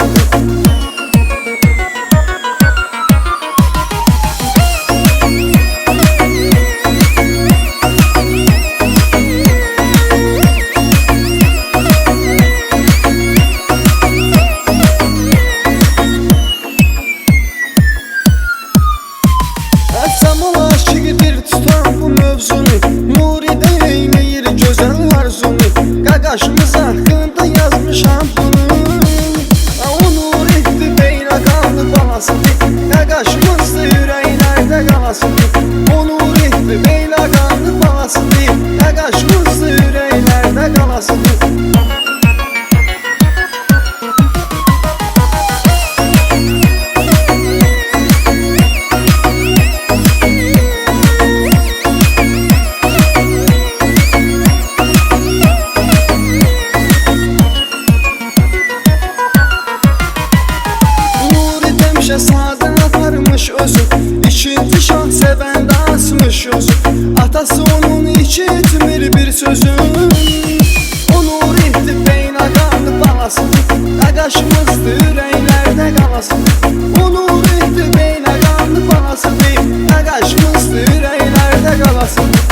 balasıdır. Əfsam aşiqdir tutan bu mövzunu, Nuridə eyləyir gözəl arzunu. Qaqaşımız haqqında yazmışam bunu. O Nuridir beynaqanlı balasıdır, qaqaşımızdır ürəklərdə qalasıdır. O Nuridir beynaqanlı balasıdır, qaqaşımızdır ürəklərdə qalasıdır. Sadə aparmış özü, ikinci şah sevəndə asmış özü. Atası onun iki etmir bir sözü. O Nuridir beynaqanlı balasıdır, qaqaşımızdır ürəklərdə qalasıdır. O Nuridir beynaqanlı balasıdır, qaqaşımızdır ürəklərdə qalasıdır.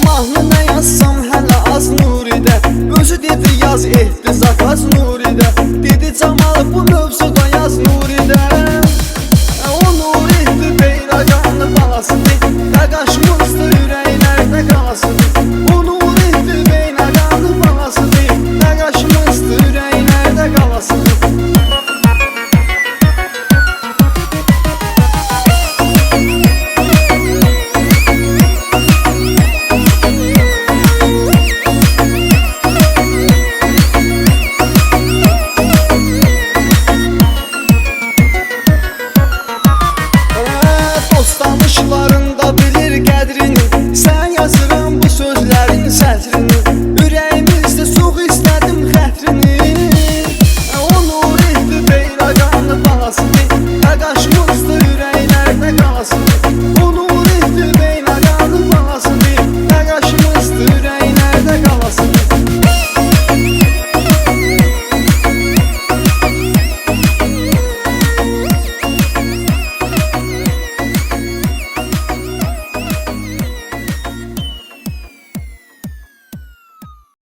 Mahnı yazsam hələ az Nuridə, özü dedi yaz ehtizat az Nuridə. Dedi Camal bu mövzuda